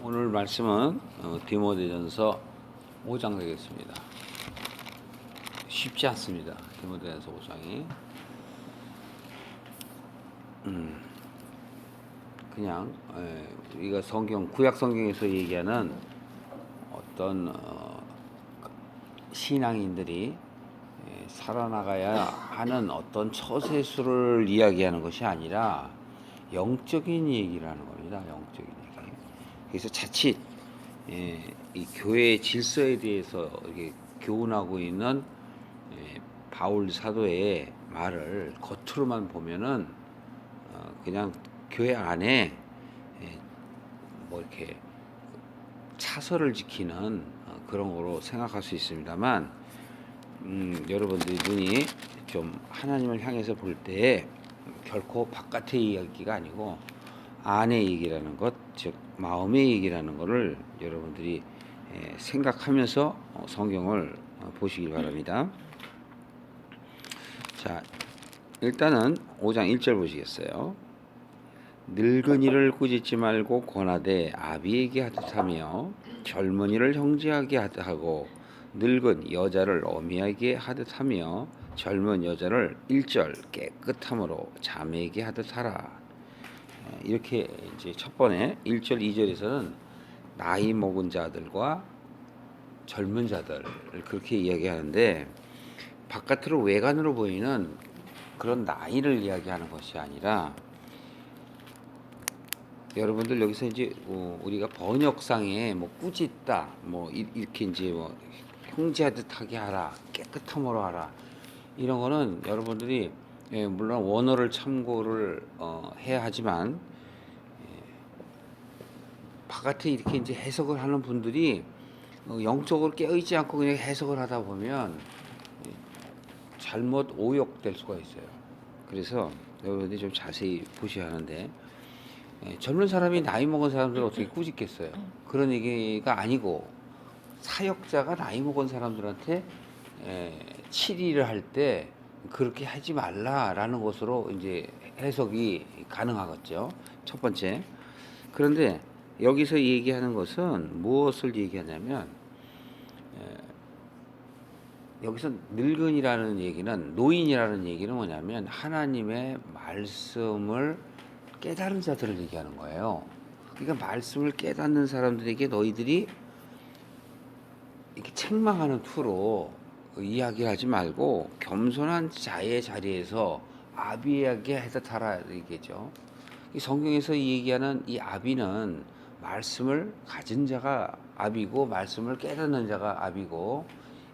오늘 말씀은 디모데전서 5장 되겠습니다. 쉽지 않습니다. 디모데전서 5장이 그냥 우리가 구약 성경에서 얘기하는 어떤 신앙인들이 살아나가야 하는 어떤 처세술을 이야기하는 것이 아니라 영적인 얘기를 하는 겁니다. 영적인 얘기. 그래서 자칫 이 교회의 질서에 대해서 이렇게 교훈하고 있는 바울 사도의 말을 겉으로만 보면은 그냥 교회 안에 뭐 이렇게 차서를 지키는 그런 거로 생각할 수 있습니다만 여러분들이 눈이 좀 하나님을 향해서 볼 때 결코 바깥의 이야기가 아니고 안의 얘기라는 것, 즉 마음의 얘기라는 것을 여러분들이 생각하면서 성경을 보시기 바랍니다. 자, 일단은 5장 1절 보시겠어요? 늙은이를 꾸짖지 말고 권하되 아비에게 하듯 하며 젊은이를 형제하게 하고 늙은 여자를 어미하게 하듯 하며 젊은 여자를 1절 깨끗함으로 자매에게 하듯 하라. 이렇게 이제 첫 번에 1절 2절에서는 나이 먹은 자들과 젊은 자들을 그렇게 이야기하는데 바깥으로 외관으로 보이는 그런 나이를 이야기하는 것이 아니라 여러분들 여기서 이제 우리가 번역상에 뭐 꾸짖다 뭐 이렇게 이제 뭐 형제하듯 하게 하라 깨끗함으로 하라 이런 거는 여러분들이 물론 원어를 참고를 해야 하지만 바깥에 이렇게 이제 해석을 하는 분들이 영적으로 깨어있지 않고 그냥 해석을 하다 보면 잘못 오역될 수가 있어요. 그래서 여러분들이 좀 자세히 보셔야 하는데 젊은 사람이 나이 먹은 사람들을 어떻게 꾸짖겠어요? 그런 얘기가 아니고 사역자가 나이 먹은 사람들한테 치리를 할 때 그렇게 하지 말라라는 것으로 이제 해석이 가능하겠죠. 첫 번째. 그런데 여기서 얘기하는 것은 무엇을 얘기하냐면 여기서 늙은이라는 얘기는 노인이라는 얘기는 뭐냐면 하나님의 말씀을 깨달은 자들을 얘기하는 거예요. 그러니까 말씀을 깨닫는 사람들에게 너희들이 이렇게 책망하는 투로 이야기를 하지 말고 겸손한 자의 자리에서 아비에게 해답하라 얘기죠. 이 성경에서 얘기하는 이 아비는 말씀을 가진 자가 아비고 말씀을 깨닫는 자가 아비고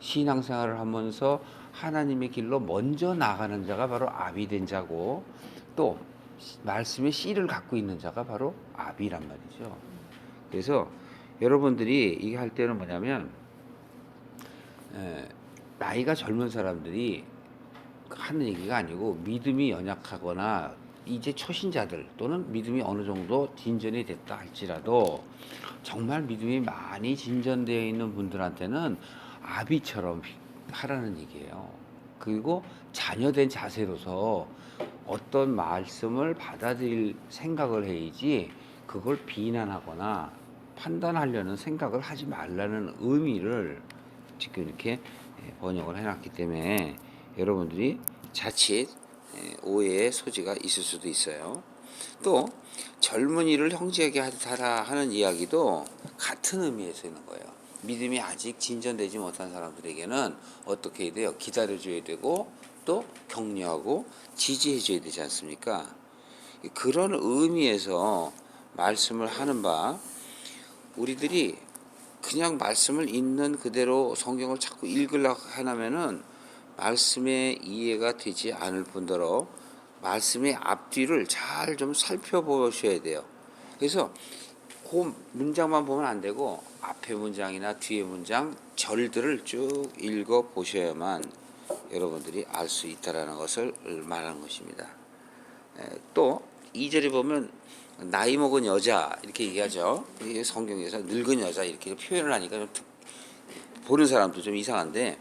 신앙생활을 하면서 하나님의 길로 먼저 나가는 자가 바로 아비된 자고 또 말씀의 씨를 갖고 있는 자가 바로 아비란 말이죠. 그래서 여러분들이 이게 할 때는 뭐냐면 나이가 젊은 사람들이 하는 얘기가 아니고 믿음이 연약하거나 이제 초신자들 또는 믿음이 어느 정도 진전이 됐다 할지라도 정말 믿음이 많이 진전되어 있는 분들한테는 아비처럼 하라는 얘기예요. 그리고 자녀된 자세로서 어떤 말씀을 받아들일 생각을 해야지 그걸 비난하거나 판단하려는 생각을 하지 말라는 의미를 지금 이렇게 번역을 해놨기 때문에 여러분들이 자칫 오해의 소지가 있을 수도 있어요. 또 젊은이를 형제에게 하라 하는 이야기도 같은 의미에서 있는 거예요. 믿음이 아직 진전되지 못한 사람들에게는 어떻게 해야 돼요? 기다려줘야 되고 또 격려하고 지지해줘야 되지 않습니까? 그런 의미에서 말씀을 하는 바 우리들이 그냥 말씀을 있는 그대로 성경을 자꾸 읽으려고 하면은 말씀의 이해가 되지 않을 뿐더러 말씀의 앞뒤를 잘 좀 살펴보셔야 돼요. 그래서 그 문장만 보면 안 되고 앞에 문장이나 뒤에 문장 절들을 쭉 읽어 보셔야만 여러분들이 알 수 있다라는 것을 말하는 것입니다. 또 2절에 보면 나이 먹은 여자 이렇게 얘기하죠. 성경에서 늙은 여자 이렇게 표현을 하니까 좀 보는 사람도 좀 이상한데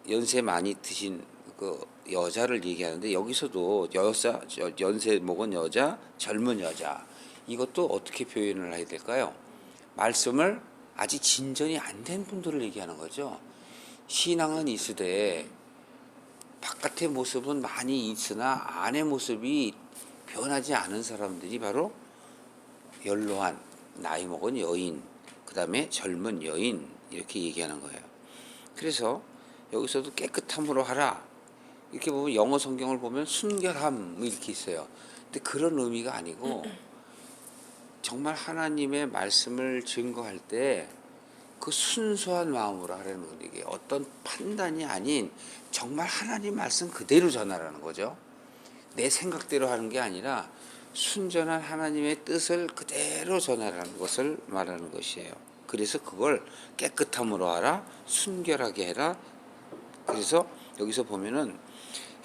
연세 많이 드신 그 여자를 얘기하는데 여기서도 연세 먹은 여자, 젊은 여자 이것도 어떻게 표현을 해야 될까요? 말씀을 아직 진전이 안 된 분들을 얘기하는 거죠. 신앙은 있으되 바깥의 모습은 많이 있으나 안의 모습이 변하지 않은 사람들이 바로 연로한 나이 먹은 여인, 그 다음에 젊은 여인 이렇게 얘기하는 거예요. 그래서 여기서도 깨끗함으로 하라. 이렇게 보면 영어 성경을 보면 순결함 이렇게 있어요. 근데 그런 의미가 아니고 정말 하나님의 말씀을 증거할 때 그 순수한 마음으로 하라는 거예요. 이게 어떤 판단이 아닌 정말 하나님 말씀 그대로 전하라는 거죠. 내 생각대로 하는 게 아니라 순전한 하나님의 뜻을 그대로 전하라는 것을 말하는 것이에요. 그래서 그걸 깨끗함으로 하라, 순결하게 해라. 그래서 여기서 보면은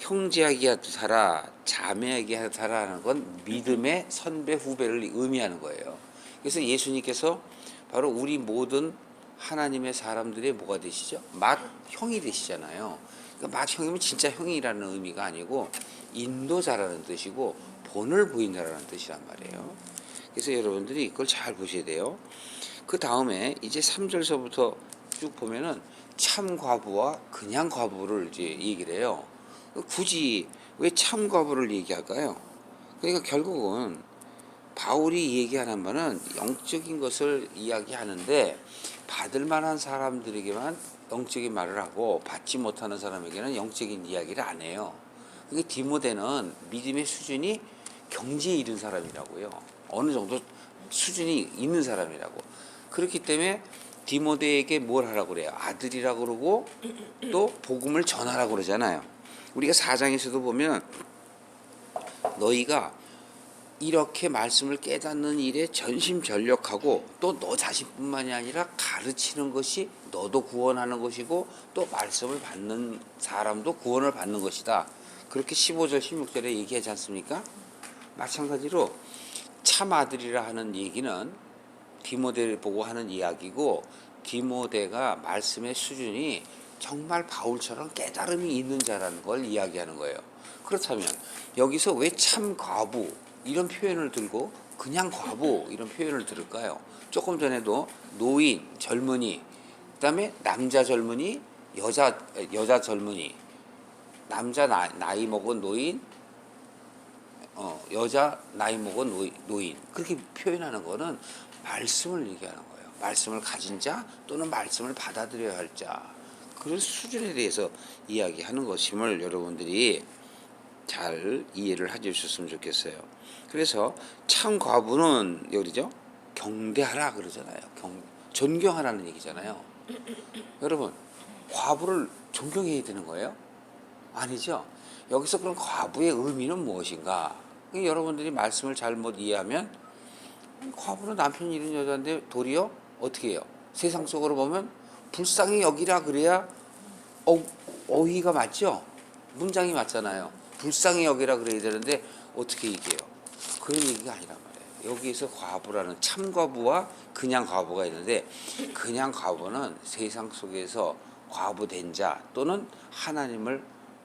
형제에게 하라, 자매에게 하라는 건 믿음의 선배 후배를 의미하는 거예요. 그래서 예수님께서 바로 우리 모든 하나님의 사람들의 뭐가 되시죠? 맏형이 되시잖아요. 그러니까 맏형이면 진짜 형이라는 의미가 아니고 인도자라는 뜻이고 본을 보인다라는 뜻이란 말이에요. 그래서 여러분들이 그걸 잘 보셔야 돼요. 그 다음에 이제 3절서부터 쭉 보면은 참 과부와 그냥 과부를 이제 얘기를 해요. 굳이 왜 참 과부를 얘기할까요? 그러니까 결국은 바울이 얘기하는 바는 영적인 것을 이야기하는데 받을 만한 사람들에게만 영적인 말을 하고 받지 못하는 사람에게는 영적인 이야기를 안 해요. 그게 디모데는 믿음의 수준이 경지에 이른 사람이라고요. 어느 정도 수준이 있는 사람이라고. 그렇기 때문에 디모데에게 뭘 하라고 그래요? 아들이라고 그러고 또 복음을 전하라고 그러잖아요. 우리가 4장에서도 보면 너희가 이렇게 말씀을 깨닫는 일에 전심전력하고 또 너 자신뿐만이 아니라 가르치는 것이 너도 구원하는 것이고 또 말씀을 받는 사람도 구원을 받는 것이다. 그렇게 15절 16절에 얘기하지 않습니까? 마찬가지로 참 아들이라 하는 얘기는 디모데를 보고 하는 이야기고 디모데가 말씀의 수준이 정말 바울처럼 깨달음이 있는 자라는 걸 이야기하는 거예요. 그렇다면 여기서 왜 참 과부 이런 표현을 들고 그냥 과부 이런 표현을 들을까요? 조금 전에도 노인, 젊은이, 그다음에 남자 젊은이, 여자 젊은이, 남자 나이 먹은 노인, 여자 나이 먹은 노인 그렇게 표현하는 거는 말씀을 얘기하는 거예요. 말씀을 가진 자 또는 말씀을 받아들여야 할 자 그런 수준에 대해서 이야기하는 것임을 여러분들이 잘 이해를 해주셨으면 좋겠어요. 그래서 참 과부는 여기죠 경대하라 그러잖아요. 존경하라는 얘기잖아요. 여러분 과부를 존경해야 되는 거예요? 아니죠. 여기서 그런 과부의 의미는 무엇인가? 여러분들이 말씀을 잘못 이해하면 과부는 남편이 잃은 여자인데 도리어 어떻게 해요? 세상 속으로 보면 불쌍히 여기라 그래야 어휘가 맞죠? 문장이 맞잖아요. 불쌍히 여기라 그래야 되는데 어떻게 얘기해요? 그런 얘기가 아니란 말이에요. 여기에서 과부라는 참 과부와 그냥 과부가 있는데 그냥 과부는 세상 속에서 과부된 자 또는 하나님을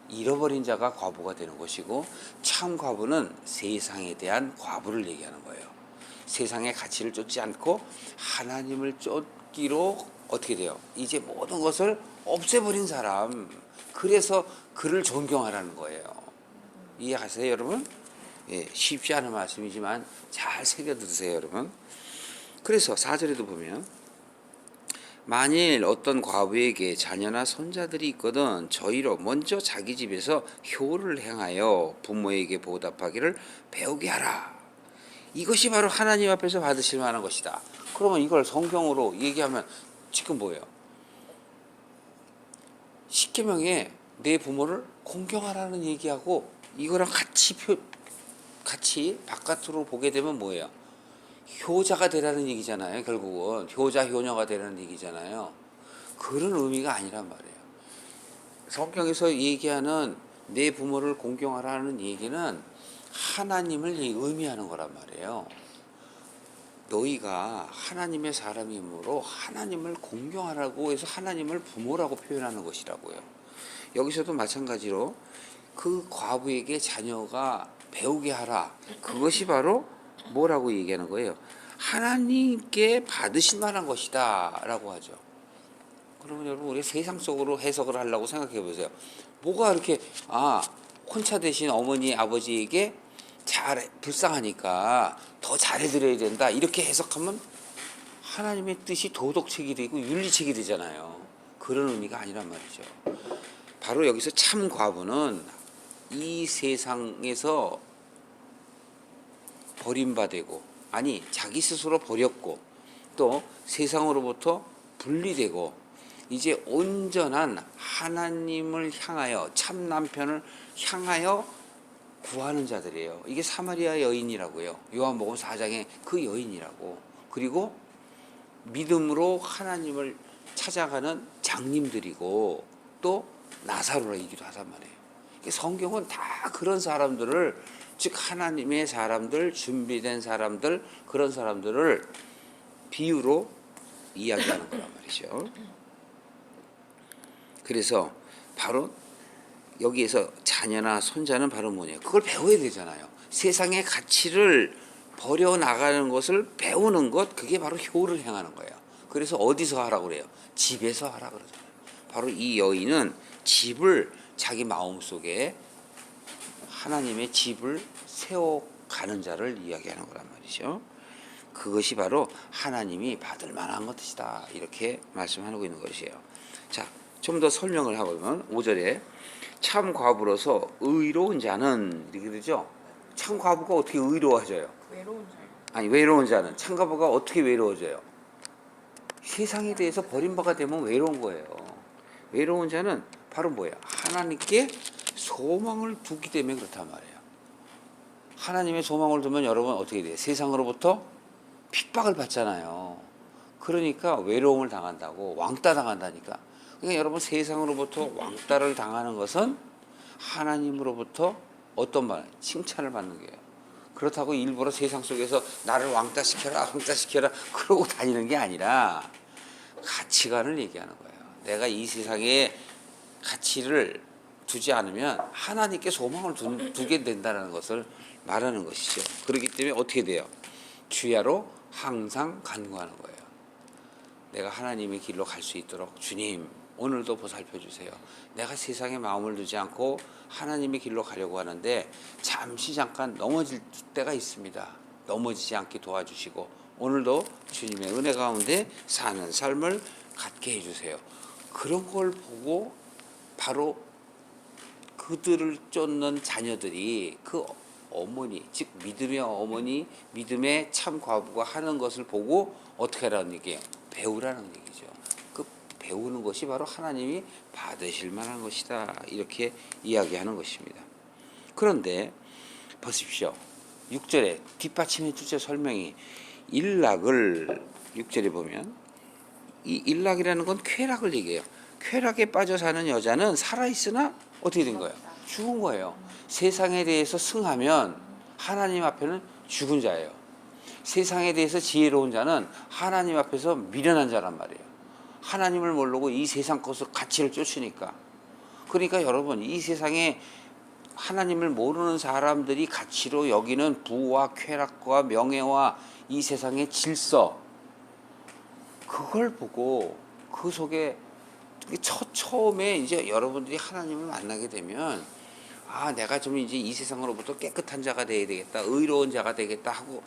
잃어버린 자가 과부가 되는 것이고 참 과부는 세상에 대한 과부를 얘기하는 거예요. 세상의 가치를 쫓지 않고 하나님을 쫓기로 어떻게 돼요? 이제 모든 것을 없애버린 사람. 그래서 그를 존경하라는 거예요. 이해하세요, 여러분? 예, 쉽지 않은 말씀이지만 잘 새겨드세요, 여러분. 그래서 4절에도 보면 만일 어떤 과부에게 자녀나 손자들이 있거든 저희로 먼저 자기 집에서 효를 행하여 부모에게 보답하기를 배우게 하라. 이것이 바로 하나님 앞에서 받으실 만한 것이다. 그러면 이걸 성경으로 얘기하면 지금 뭐예요? 십계명에 내 부모를 공경하라는 얘기하고 이거랑 같이 바깥으로 보게 되면 뭐예요? 효자가 되라는 얘기잖아요. 결국은 효자 효녀가 되라는 얘기잖아요. 그런 의미가 아니란 말이에요. 성경에서 얘기하는 내 부모를 공경하라는 얘기는 하나님을 의미하는 거란 말이에요. 너희가 하나님의 사람이므로 하나님을 공경하라고 해서 하나님을 부모라고 표현하는 것이라고요. 여기서도 마찬가지로 그 과부에게 자녀가 배우게 하라. 그것이 바로 뭐라고 얘기하는 거예요? 하나님께 받으실 만한 것이다라고 하죠. 그러면 여러분 우리 세상 속으로 해석을 하려고 생각해 보세요. 뭐가 이렇게 혼자 되신 어머니 아버지에게 잘 불쌍하니까 더 잘해드려야 된다 이렇게 해석하면 하나님의 뜻이 도덕책이 되고 윤리책이 되잖아요. 그런 의미가 아니란 말이죠. 바로 여기서 참 과부는 이 세상에서 버림받고 자기 스스로 버렸고 또 세상으로부터 분리되고 이제 온전한 하나님을 향하여 참 남편을 향하여 구하는 자들이에요. 이게 사마리아 여인이라고요. 요한복음 4장에 그 여인이라고. 그리고 믿음으로 하나님을 찾아가는 장님들이고 또 나사로이기도 하단 말이에요. 성경은 다 그런 사람들을 즉 하나님의 사람들, 준비된 사람들, 그런 사람들을 비유로 이야기하는 거란 말이죠. 그래서 바로 여기에서 자녀나 손자는 바로 뭐냐? 그걸 배워야 되잖아요. 세상의 가치를 버려나가는 것을 배우는 것, 그게 바로 효를 행하는 거예요. 그래서 어디서 하라고 그래요? 집에서 하라고 그러잖아요. 바로 이 여인은 집을 자기 마음속에 하나님의 집을 세워가는 자를 이야기하는 거란 말이죠. 그것이 바로 하나님이 받을 만한 것이다. 이렇게 말씀하고 있는 것이에요. 자, 좀 더 설명을 해보면 5절에 참 과부로서 의로운 자는 이렇게 되죠. 참 과부가 어떻게 의로워져요? 외로운 자요. 아니 외로운 자는 참 과부가 어떻게 외로워져요? 세상에 대해서 버림받게 되면 외로운 거예요. 외로운 자는 바로 뭐예요? 하나님께 소망을 두기 때문에 그렇단 말이에요. 하나님의 소망을 두면 여러분 어떻게 돼요? 세상으로부터 핍박을 받잖아요. 그러니까 외로움을 당한다고 왕따 당한다니까. 그러니까 여러분 세상으로부터 왕따를 당하는 것은 하나님으로부터 어떤 말? 칭찬을 받는 거예요. 그렇다고 일부러 세상 속에서 나를 왕따시켜라 그러고 다니는 게 아니라 가치관을 얘기하는 거예요. 내가 이 세상에 가치를 두지 않으면 하나님께 소망을 두게 된다는 것을 말하는 것이죠. 그렇기 때문에 어떻게 돼요? 주야로 항상 간구하는 거예요. 내가 하나님의 길로 갈 수 있도록 주님 오늘도 보살펴 주세요. 내가 세상에 마음을 두지 않고 하나님의 길로 가려고 하는데 잠시 잠깐 넘어질 때가 있습니다. 넘어지지 않게 도와주시고 오늘도 주님의 은혜 가운데 사는 삶을 갖게 해주세요. 그런 걸 보고 바로 그들을 쫓는 자녀들이 그 어머니, 즉 믿음의 어머니, 믿음의 참 과부가 하는 것을 보고 어떻게 하라는 얘기예요? 배우라는 얘기죠. 그 배우는 것이 바로 하나님이 받으실 만한 것이다. 이렇게 이야기하는 것입니다. 그런데 보십시오. 6절에 뒷받침해 주제 설명이 일락을 6절에 보면 이 일락이라는 건 쾌락을 얘기해요. 쾌락에 빠져 사는 여자는 살아있으나 어떻게 된 거예요? 죽은 거예요. 세상에 대해서 승하면 하나님 앞에는 죽은 자예요. 세상에 대해서 지혜로운 자는 하나님 앞에서 미련한 자란 말이에요. 하나님을 모르고 이 세상 것을 가치를 쫓으니까. 그러니까 여러분 이 세상에 하나님을 모르는 사람들이 가치로 여기는 부와 쾌락과 명예와 이 세상의 질서 그걸 보고 그 속에 처음에 이제 여러분들이 하나님을 만나게 되면 내가 좀 이제 이 세상으로부터 깨끗한 자가 되어야 되겠다, 의로운 자가 되겠다 하고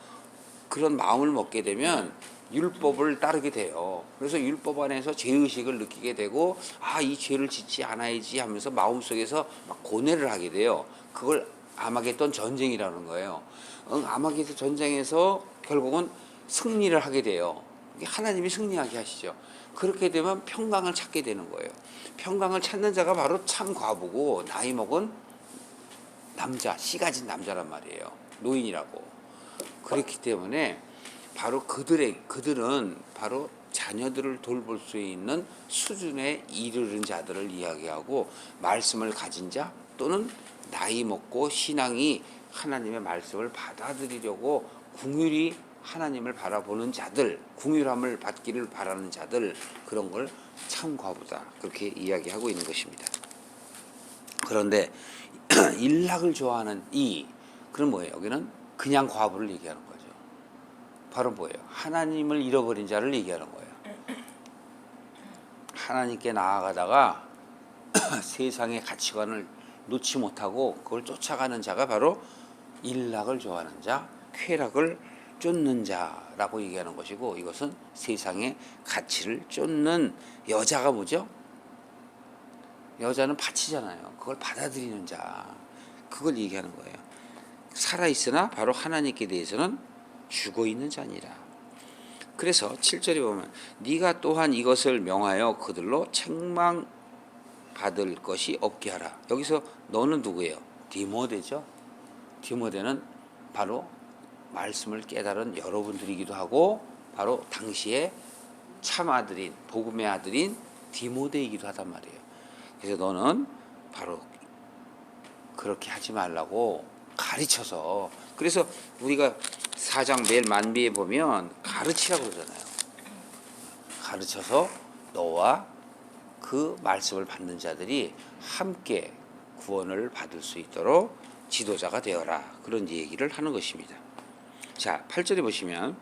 그런 마음을 먹게 되면 율법을 따르게 돼요. 그래서 율법 안에서 죄의식을 느끼게 되고 이 죄를 짓지 않아야지 하면서 마음속에서 막 고뇌를 하게 돼요. 그걸 아마겟돈 전쟁이라는 거예요. 아마겟돈 전쟁에서 결국은 승리를 하게 돼요. 하나님이 승리하게 하시죠. 그렇게 되면 평강을 찾게 되는 거예요. 평강을 찾는 자가 바로 참 과부고 나이 먹은 남자, 씨 가진 남자란 말이에요. 노인이라고. 그렇기 때문에 바로 그들은 바로 자녀들을 돌볼 수 있는 수준에 이르는 자들을 이야기하고 말씀을 가진 자 또는 나이 먹고 신앙이 하나님의 말씀을 받아들이려고 궁휼히 하나님을 바라보는 자들, 궁휼함을 받기를 바라는 자들 그런 걸 참 과부다 그렇게 이야기하고 있는 것입니다. 그런데 일락을 좋아하는 그럼 뭐예요? 여기는 그냥 과부를 얘기하는 거죠. 바로 뭐예요? 하나님을 잃어버린 자를 얘기하는 거예요. 하나님께 나아가다가 세상의 가치관을 놓지 못하고 그걸 쫓아가는 자가 바로 일락을 좋아하는 자, 쾌락을 쫓는 자라고 얘기하는 것이고, 이것은 세상의 가치를 쫓는 여자가 뭐죠? 여자는 바치잖아요. 그걸 받아들이는 자, 그걸 얘기하는 거예요. 살아있으나 바로 하나님께 대해서는 죽어있는 자니라. 그래서 7절에 보면 네가 또한 이것을 명하여 그들로 책망받을 것이 없게 하라. 여기서 너는 누구예요? 디모데죠. 디모데는 바로 말씀을 깨달은 여러분들이기도 하고 바로 당시에 참 아들인 복음의 아들인 디모데이기도 하단 말이에요. 그래서 너는 바로 그렇게 하지 말라고 가르쳐서, 그래서 우리가 4장 매일 만비에 보면 가르치라고 그러잖아요. 가르쳐서 너와 그 말씀을 받는 자들이 함께 구원을 받을 수 있도록 지도자가 되어라. 그런 얘기를 하는 것입니다. 자, 8절에 보시면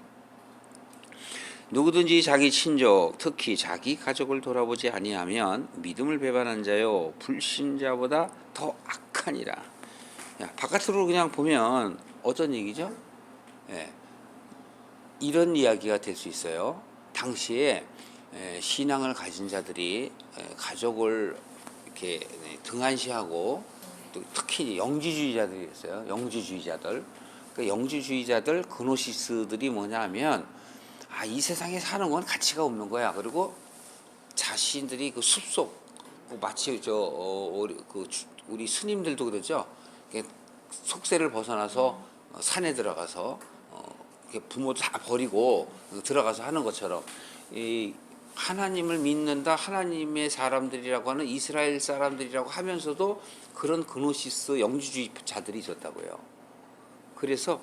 누구든지 자기 친족 특히 자기 가족을 돌아보지 아니하면 믿음을 배반한 자요 불신자보다 더 악하니라. 야, 바깥으로 그냥 보면 어떤 얘기죠? 예, 이런 이야기가 될 수 있어요. 당시에 신앙을 가진 자들이 가족을 이렇게 등한시하고, 또 특히 영지주의자들이 있어요. 영지주의자들. 그 영지주의자들 그노시스들이 뭐냐면, 이 세상에 사는 건 가치가 없는 거야. 그리고 자신들이 그 숲속, 마치 우리 스님들도 그러죠. 속세를 벗어나서 산에 들어가서 부모도 다 버리고 들어가서 하는 것처럼, 이 하나님을 믿는다, 하나님의 사람들이라고 하는 이스라엘 사람들이라고 하면서도 그런 그노시스 영지주의자들이 있었다고요. 그래서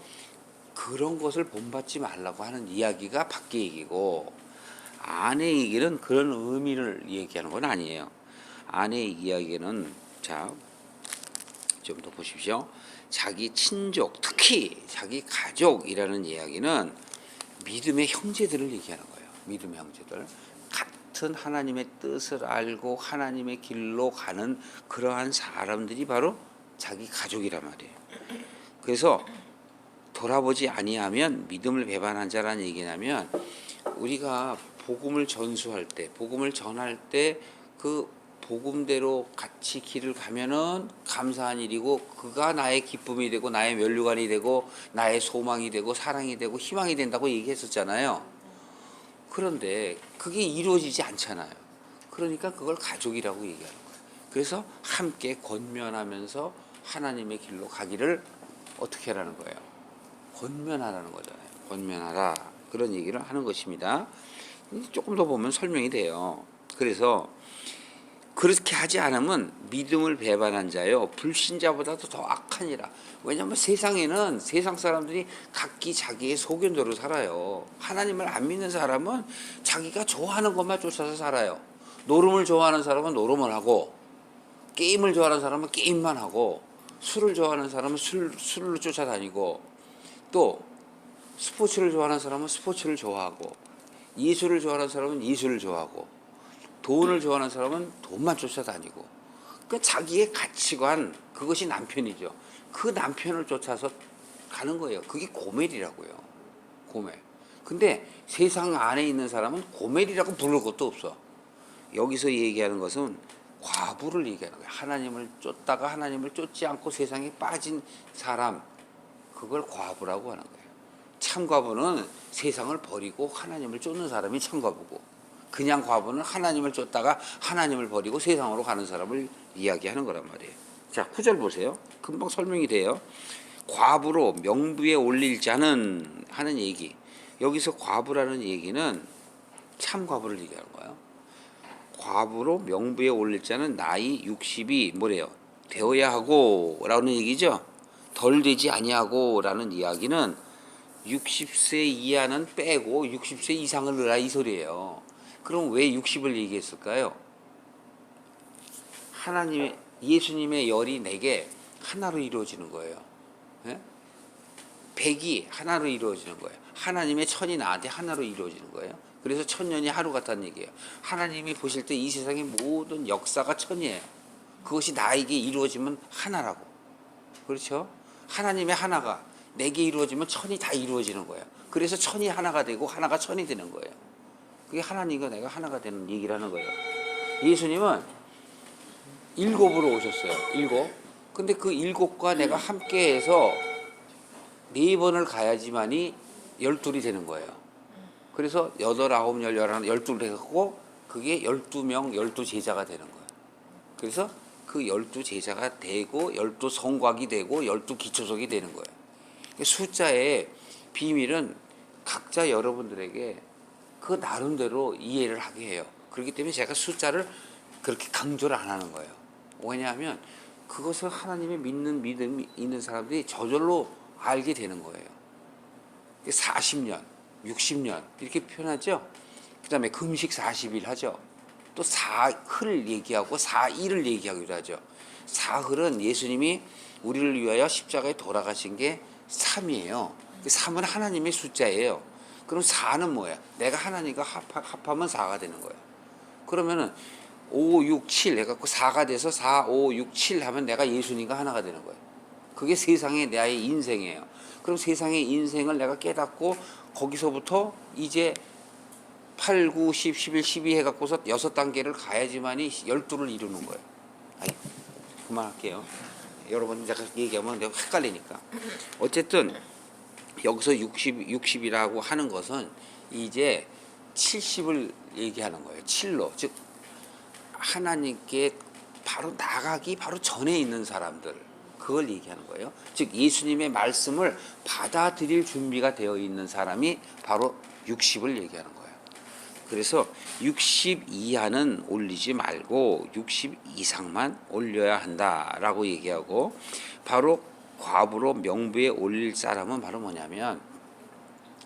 그런 것을 본받지 말라고 하는 이야기가 밖의 얘기고, 안의 얘기는 그런 의미를 얘기하는 건 아니에요. 안의 이야기는, 자, 좀 더 보십시오. 자기 친족, 특히 자기 가족이라는 이야기는 믿음의 형제들을 얘기하는 거예요. 믿음의 형제들. 같은 하나님의 뜻을 알고 하나님의 길로 가는 그러한 사람들이 바로 자기 가족이란 말이에요. 그래서 돌아보지 아니하면 믿음을 배반한 자라는 얘기냐면, 우리가 복음을 전수할 때, 복음을 전할 때 그 복음대로 같이 길을 가면은 감사한 일이고, 그가 나의 기쁨이 되고 나의 면류관이 되고 나의 소망이 되고 사랑이 되고 희망이 된다고 얘기했었잖아요. 그런데 그게 이루어지지 않잖아요. 그러니까 그걸 가족이라고 얘기하는 거예요. 그래서 함께 권면하면서 하나님의 길로 가기를 어떻게 하라는 거예요? 권면하라는 거잖아요. 권면하라. 그런 얘기를 하는 것입니다. 조금 더 보면 설명이 돼요. 그래서 그렇게 하지 않으면 믿음을 배반한 자요 불신자보다도 더 악하니라. 왜냐하면 세상에는 세상 사람들이 각기 자기의 소견대로 살아요. 하나님을 안 믿는 사람은 자기가 좋아하는 것만 쫓아서 살아요. 노름을 좋아하는 사람은 노름을 하고, 게임을 좋아하는 사람은 게임만 하고, 술을 좋아하는 사람은 술로 쫓아다니고, 또 스포츠를 좋아하는 사람은 스포츠를 좋아하고, 예술을 좋아하는 사람은 예술을 좋아하고, 돈을 좋아하는 사람은 돈만 쫓아다니고, 그 자기의 가치관, 그것이 남편이죠. 그 남편을 쫓아서 가는 거예요. 그게 고멜이라고요. 고멜. 근데 세상 안에 있는 사람은 고멜이라고 부를 것도 없어. 여기서 얘기하는 것은 과부를 얘기하는 거예요. 하나님을 쫓다가 하나님을 쫓지 않고 세상에 빠진 사람, 그걸 과부라고 하는 거예요. 참과부는 세상을 버리고 하나님을 쫓는 사람이 참과부고, 그냥 과부는 하나님을 쫓다가 하나님을 버리고 세상으로 가는 사람을 이야기하는 거란 말이에요. 자, 9절 보세요. 금방 설명이 돼요. 과부로 명부에 올릴 자는 하는 얘기. 여기서 과부라는 얘기는 참과부를 얘기하는 거예요. 과부로 명부에 올릴 자는 나이 60이 뭐래요? 되어야 하고 라는 얘기죠. 덜 되지 아니하고 라는 이야기는 60세 이하는 빼고 60세 이상을 넣으라 이 소리예요. 그럼 왜 60을 얘기했을까요? 예수님의 열이 내게 하나로 이루어지는 거예요. 예? 백이 하나로 이루어지는 거예요. 하나님의 천이 나한테 하나로 이루어지는 거예요. 그래서 천년이 하루 같다는 얘기예요. 하나님이 보실 때 이 세상의 모든 역사가 천이에요. 그것이 나에게 이루어지면 하나라고. 그렇죠? 하나님의 하나가 내게 이루어지면 천이 다 이루어지는 거예요. 그래서 천이 하나가 되고 하나가 천이 되는 거예요. 그게 하나님과 내가 하나가 되는 얘기를 하는 거예요. 예수님은 일곱으로 오셨어요. 일곱. 근데 그 일곱과 내가 함께해서 네 번을 가야지만이 열둘이 되는 거예요. 그래서 여덟, 아홉, 열, 열하나, 열둘을 해갖고 그게 12명, 12제자가 되는 거예요. 그래서 그 12제자가 되고 12성곽이 되고 12기초석이 되는 거예요. 숫자의 비밀은 각자 여러분들에게 그 나름대로 이해를 하게 해요. 그렇기 때문에 제가 숫자를 그렇게 강조를 안 하는 거예요. 왜냐하면 그것을 하나님의 믿는 믿음이 있는 사람들이 저절로 알게 되는 거예요. 40년, 60년 이렇게 표현하죠. 그 다음에 금식 40일 하죠. 또 사흘 얘기하고 사일을 얘기하기도 하죠. 사흘은 예수님이 우리를 위하여 십자가에 돌아가신 게 3이에요. 3은 하나님의 숫자예요. 그럼 4는 뭐야? 내가 하나님과 합하면 4가 되는 거예요. 그러면은 5, 6, 7 해갖고 4가 돼서 4, 5, 6, 7 하면 내가 예수님과 하나가 되는 거예요. 그게 세상의 나의 인생이에요. 그럼 세상의 인생을 내가 깨닫고 거기서부터 이제 8, 9, 10, 11, 12 해갖고서 6단계를 가야지만이 12를 이루는 거예요. 아니, 그만할게요. 여러분 제가 얘기하면 내가 헷갈리니까. 어쨌든 여기서 60이라고 하는 것은 이제 70을 얘기하는 거예요. 7로. 즉 하나님께 바로 나가기 바로 전에 있는 사람들, 그걸 얘기하는 거예요. 즉 예수님의 말씀을 받아들일 준비가 되어 있는 사람이 바로 60을 얘기하는 거예요. 그래서 60 이하는 올리지 말고 60 이상만 올려야 한다라고 얘기하고, 바로 과부로 명부에 올릴 사람은 바로 뭐냐면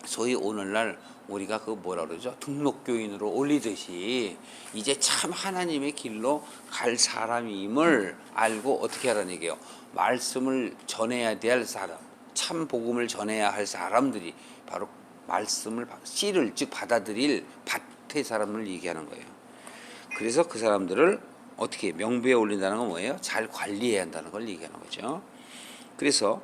소위 오늘날 우리가 그 뭐라 그러죠? 등록교인으로 올리듯이 이제 참 하나님의 길로 갈 사람임을 알고 어떻게 하라는 얘기예요. 말씀을 전해야 될 사람, 참 복음을 전해야 할 사람들이 바로 말씀을 씨를 즉 받아들일 밭의 사람을 얘기하는 거예요. 그래서 그 사람들을 어떻게 명부에 올린다는 건 뭐예요? 잘 관리해야 한다는 걸 얘기하는 거죠. 그래서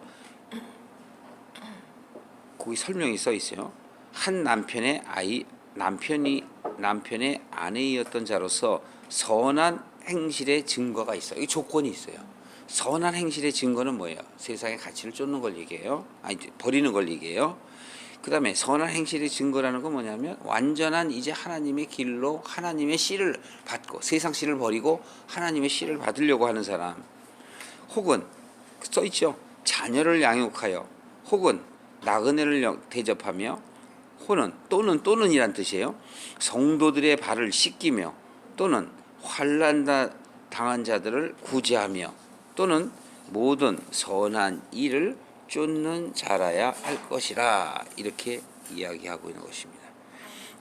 거기 설명이 써 있어요. 한 남편의 남편의 아내이었던 자로서 선한 행실의 증거가 있어요. 이 조건이 있어요. 선한 행실의 증거는 뭐예요? 세상의 가치를 쫓는 걸 얘기해요. 아니 버리는 걸 얘기해요. 그다음에 선한 행실의 증거라는 건 뭐냐면 완전한 이제 하나님의 길로 하나님의 씨를 받고 세상 씨를 버리고 하나님의 씨를 받으려고 하는 사람, 혹은 써 있죠. 자녀를 양육하여, 혹은 나그네를 대접하며, 또는이란 뜻이에요. 성도들의 발을 씻기며, 또는 환난 당한 자들을 구제하며, 또는 모든 선한 일을 쫓는 자라야 할 것이라, 이렇게 이야기하고 있는 것입니다.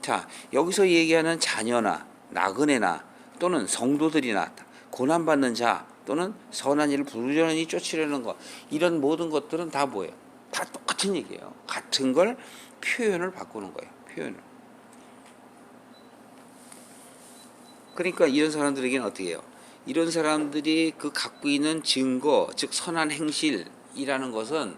자, 여기서 얘기하는 자녀나 나그네나 또는 성도들이나 고난받는 자 또는 선한 일을 부지런히 쫓으려는 것, 이런 모든 것들은 다 뭐예요? 다 똑같은 얘기예요. 같은 걸 표현을 바꾸는 거예요. 표현을. 그러니까 이런 사람들에게는 어떻게 해요? 이런 사람들이 그 갖고 있는 증거, 즉 선한 행실이라는 것은,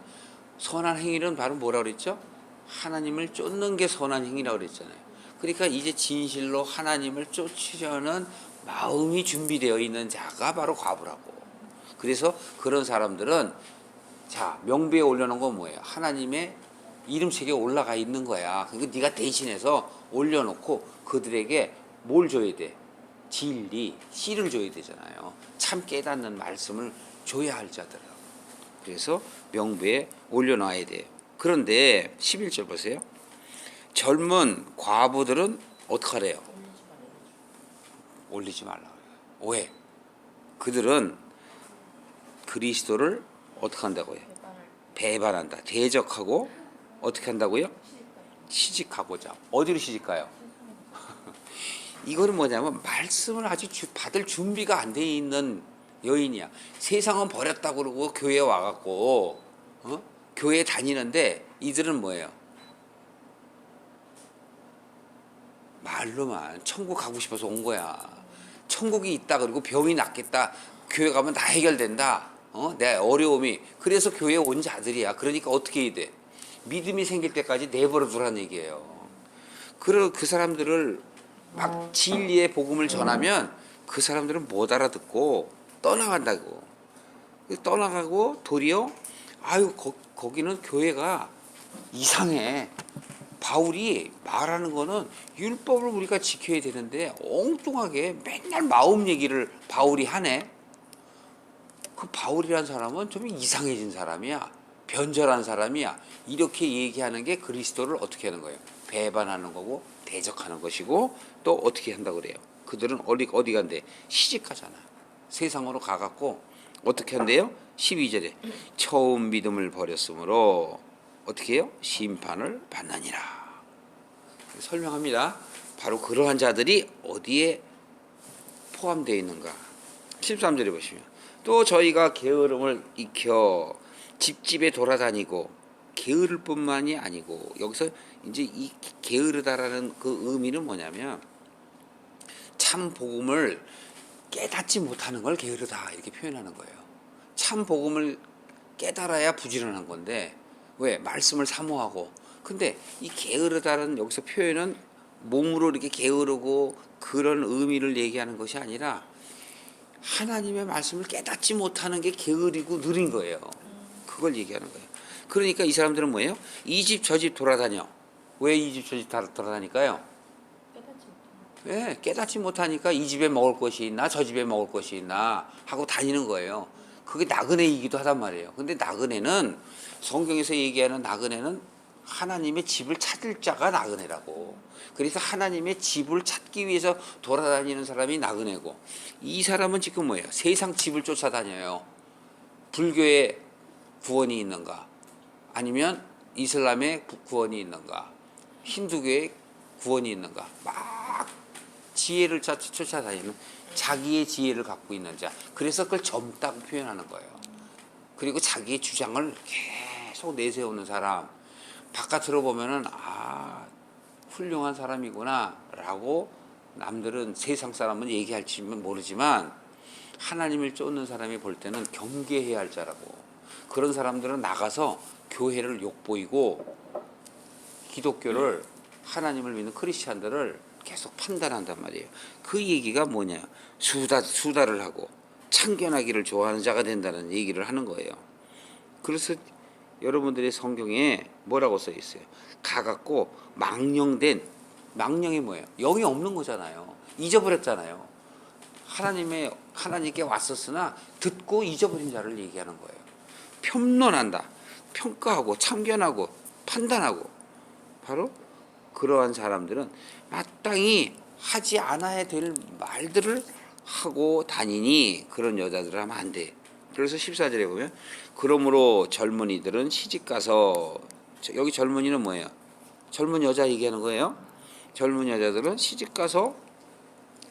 선한 행위는 바로 뭐라 그랬죠? 하나님을 쫓는 게 선한 행위라고 그랬잖아요. 그러니까 이제 진실로 하나님을 쫓으려는 마음이 준비되어 있는 자가 바로 과부라고. 그래서 그런 사람들은 자, 명부에 올려놓은 건 뭐예요? 하나님의 이름책에 올라가 있는 거야. 그러니까 네가 대신해서 올려놓고 그들에게 뭘 줘야 돼? 진리, 씨를 줘야 되잖아요. 참 깨닫는 말씀을 줘야 할 자들이라고. 그래서 명부에 올려놔야 돼요. 그런데 11절 보세요. 젊은 과부들은 어떡하래요? 올리지 말라고 해요. 왜? 그들은 그리스도를 어떻게 한다고요? 배반한다. 대적하고 어떻게 한다고요? 시집가고자. 어디로 시집가요? 이거는 뭐냐면 말씀을 아직 받을 준비가 안 돼 있는 여인이야. 세상은 버렸다고 그러고 교회에 와갖고 교회 다니는데 이들은 뭐예요? 말로만 천국 가고 싶어서 온 거야. 천국이 있다 그리고 병이 낫겠다. 교회 가면 다 해결된다. 내 어려움이. 그래서 교회에 온 자들이야. 그러니까 어떻게 해야 돼? 믿음이 생길 때까지 내버려 두라는 얘기예요. 그 사람들을 막 진리의 복음을 전하면 그 사람들은 못 알아듣고 떠나간다고. 떠나가고 도리어 아유 거기는 교회가 이상해. 바울이 말하는 거는 율법을 우리가 지켜야 되는데 엉뚱하게 맨날 마음 얘기를 바울이 하네. 그 바울이란 사람은 좀 이상해진 사람이야. 변절한 사람이야. 이렇게 얘기하는 게 그리스도를 어떻게 하는 거예요? 배반하는 거고 대적하는 것이고 또 어떻게 한다고 그래요? 그들은 어디 간대? 시집 가잖아. 세상으로 가갖고 어떻게 한대요? 12절에 처음 믿음을 버렸으므로 어떻게 해요? 심판을 받느니라. 설명합니다. 바로 그러한 자들이 어디에 포함되어 있는가? 13절에 보시면 또 저희가 게으름을 익혀 집집에 돌아다니고 게으를 뿐만이 아니고 여기서 이제 이 게으르다라는 그 의미는 뭐냐면 참 복음을 깨닫지 못하는 걸 게으르다 이렇게 표현하는 거예요. 참 복음을 깨달아야 부지런한 건데 왜? 말씀을 사모하고. 근데 이 게으르다는 여기서 표현은 몸으로 이렇게 게으르고 그런 의미를 얘기하는 것이 아니라 하나님의 말씀을 깨닫지 못하는 게 게으르고 느린 거예요. 그걸 얘기하는 거예요. 그러니까 이 사람들은 뭐예요? 이 집 저 집 돌아다녀. 왜 이 집 저 집 돌아다닐까요? 깨닫지 못하니까 이 집에 먹을 것이 있나 저 집에 먹을 것이 있나 하고 다니는 거예요. 그게 나그네이기도 하단 말이에요. 근데 나그네는 성경에서 얘기하는 나그네는 하나님의 집을 찾을 자가 나그네라고. 그래서 하나님의 집을 찾기 위해서 돌아다니는 사람이 나그네고, 이 사람은 지금 뭐예요? 세상 집을 쫓아다녀요. 불교의 구원이 있는가? 아니면 이슬람의 구원이 있는가? 힌두교의 구원이 있는가? 막 지혜를 쫓아다니는, 자기의 지혜를 갖고 있는 자. 그래서 그걸 젊다고 표현하는 거예요. 그리고 자기의 주장을 계속 내세우는 사람. 바깥으로 보면은 훌륭한 사람이구나 라고 남들은, 세상 사람은 얘기할지 모르지만 하나님을 쫓는 사람이 볼 때는 경계해야 할 자라고. 그런 사람들은 나가서 교회를 욕보이고 기독교를, 하나님을 믿는 크리스찬들을 계속 판단한단 말이에요. 그 얘기가 뭐냐? 수다를 하고 참견하기를 좋아하는 자가 된다는 얘기를 하는 거예요. 그래서 여러분들의 성경에 뭐라고 써 있어요? 가갖고 망령이 뭐예요? 영이 없는 거잖아요. 잊어버렸잖아요. 하나님께 왔었으나 듣고 잊어버린 자를 얘기하는 거예요. 평론한다, 평가하고 참견하고 판단하고. 바로 그러한 사람들은 마땅히 하지 않아야 될 말들을 하고 다니니 그런 여자들을 하면 안 돼. 그래서 14절에 보면 그러므로 젊은이들은 시집가서, 여기 젊은이는 뭐예요? 젊은 여자 얘기하는 거예요. 젊은 여자들은 시집가서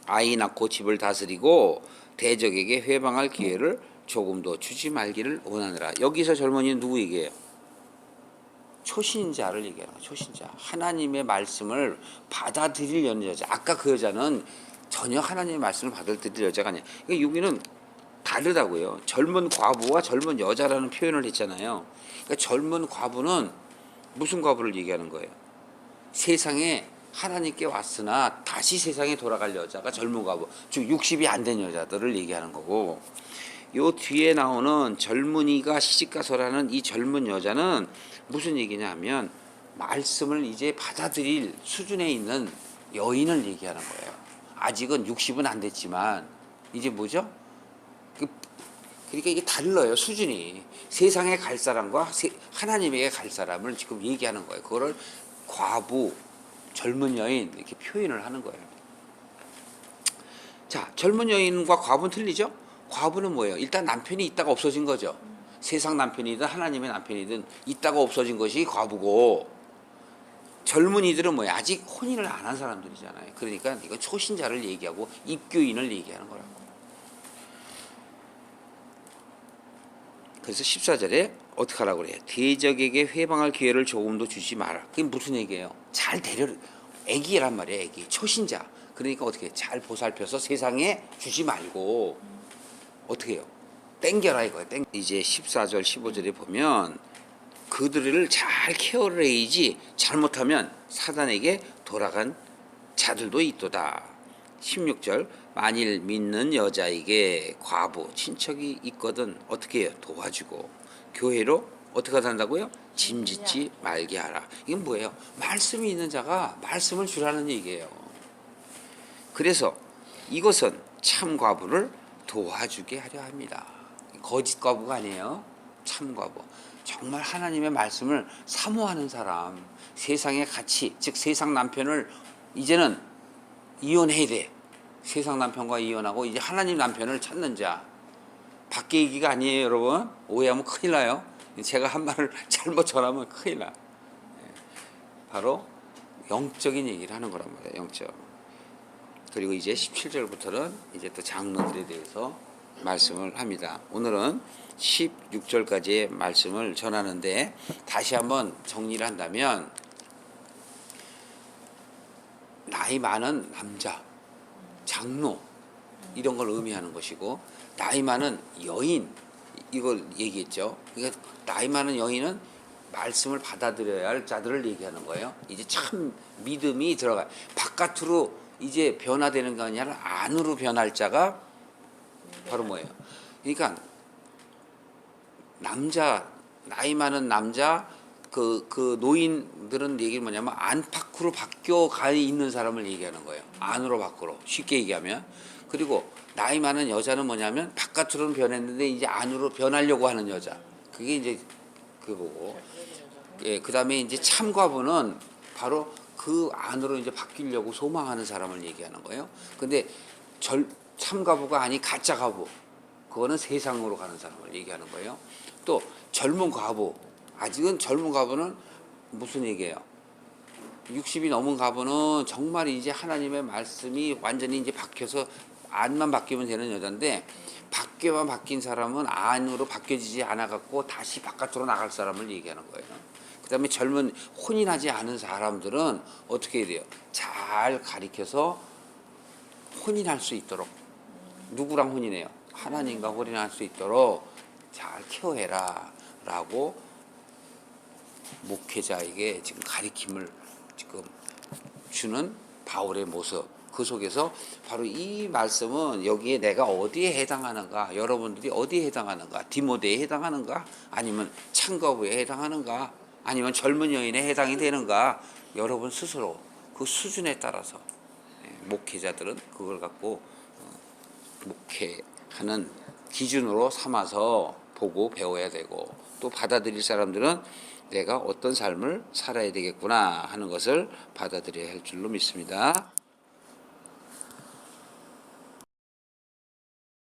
아이 낳고 집을 다스리고 대적에게 회방할 기회를 조금도 주지 말기를 원하느라. 여기서 젊은이는 누구 얘기해요? 초신자를 얘기하는 거예요. 초신자. 하나님의 말씀을 받아들이려는 여자. 아까 그 여자는 전혀 하나님의 말씀을 받아들일 여자가 아니에요. 그러니까 여기는 다르다고요. 젊은 과부와 젊은 여자라는 표현을 했잖아요. 그러니까 젊은 과부는 무슨 과부를 얘기하는 거예요? 세상에 하나님께 왔으나 다시 세상에 돌아갈 여자가 젊은 과부, 즉 60이 안 된 여자들을 얘기하는 거고, 요 뒤에 나오는 젊은이가 시집가서라는 이 젊은 여자는 무슨 얘기냐 하면 말씀을 이제 받아들일 수준에 있는 여인을 얘기하는 거예요. 아직은 60은 안 됐지만 이제 뭐죠? 그러니까 이게 달라요, 수준이. 세상에 갈 사람과 하나님에게 갈 사람을 지금 얘기하는 거예요. 그거를 과부, 젊은 여인 이렇게 표현을 하는 거예요. 자, 젊은 여인과 과부는 틀리죠? 과부는 뭐예요? 일단 남편이 있다가 없어진 거죠. 세상 남편이든 하나님의 남편이든 있다가 없어진 것이 과부고, 젊은이들은 뭐예요? 아직 혼인을 안 한 사람들이잖아요. 그러니까 이건 초신자를 얘기하고 입교인을 얘기하는 거라고. 그래서 14절에 어떻게 하라고 그래요? 대적에게 회방할 기회를 조금도 주지 마라. 그게 무슨 얘기예요? 잘 애기란 말이에요. 애기. 초신자. 그러니까 어떻게 해? 잘 보살펴서 세상에 주지 말고 어떻게 해요? 땡겨라 이거예요. 이제 14절 15절에 보면 그들을 잘 케어를 해야지 잘못하면 사단에게 돌아간 자들도 있도다. 16절 만일 믿는 여자에게 과부 친척이 있거든 어떻게 해요? 도와주고 교회로 어떻게 한다고요? 짐짓지 말게 하라. 이건 뭐예요? 말씀이 있는 자가 말씀을 주라는 얘기예요. 그래서 이것은 참 과부를 도와주게 하려 합니다. 거짓 과부가 아니에요. 참 과부. 정말 하나님의 말씀을 사모하는 사람, 세상의 가치, 즉 세상 남편을 이제는 이혼해야 돼. 세상 남편과 이혼하고 이제 하나님 남편을 찾는 자. 밖에 얘기가 아니에요, 여러분. 오해하면 큰일 나요. 제가 한 말을 잘못 전하면 큰일 나. 바로 영적인 얘기를 하는 거란 말이에요. 영적. 그리고 이제 17절부터는 이제 또 장로들에 대해서 말씀을 합니다. 오늘은 16절까지의 말씀을 전하는데 다시 한번 정리를 한다면 나이 많은 남자, 장로 이런 걸 의미하는 것이고 나이 많은 여인 이걸 얘기했죠. 그러니까 나이 많은 여인은 말씀을 받아들여야 할 자들을 얘기하는 거예요. 이제 참 믿음이 들어가 바깥으로 이제 변화되는 게 아니라 안으로 변할 자가 바로 뭐예요? 그러니까 남자 나이 많은 남자 그 노인들은 얘기는 뭐냐면 안팎으로 바뀌어 가 있는 사람을 얘기하는 거예요. 안으로 밖으로 쉽게 얘기하면. 그리고 나이 많은 여자는 뭐냐면 바깥으로는 변했는데 이제 안으로 변하려고 하는 여자. 그게 이제 그거고. 예, 그다음에 이제 참과부는 바로 그 안으로 이제 바뀌려고 소망하는 사람을 얘기하는 거예요. 근데 참과부가 아닌 가짜 과부. 그거는 세상으로 가는 사람을 얘기하는 거예요. 또 젊은 과부. 아직은 젊은 과부는 무슨 얘기예요? 60이 넘은 과부는 정말 이제 하나님의 말씀이 완전히 이제 박혀서 안만 바뀌면 되는 여자인데 밖에만 바뀐 사람은 안으로 바뀌어지지 않아 갖고 다시 바깥으로 나갈 사람을 얘기하는 거예요. 그다음에 젊은 혼인하지 않은 사람들은 어떻게 해야 돼요? 잘 가리켜서 혼인할 수 있도록 누구랑 혼인해요? 하나님과 혼인할 수 있도록 잘 케어해라 라고 목회자에게 지금 가리킴을 지금 주는 바울의 모습. 그 속에서 바로 이 말씀은 여기에 내가 어디에 해당하는가, 여러분들이 어디에 해당하는가, 디모데에 해당하는가, 아니면 창거부에 해당하는가, 아니면 젊은 여인에 해당이 되는가, 여러분 스스로 그 수준에 따라서 목회자들은 그걸 갖고 목회하는 기준으로 삼아서 보고 배워야 되고 또 받아들일 사람들은 내가 어떤 삶을 살아야 되겠구나 하는 것을 받아들여야 할 줄로 믿습니다.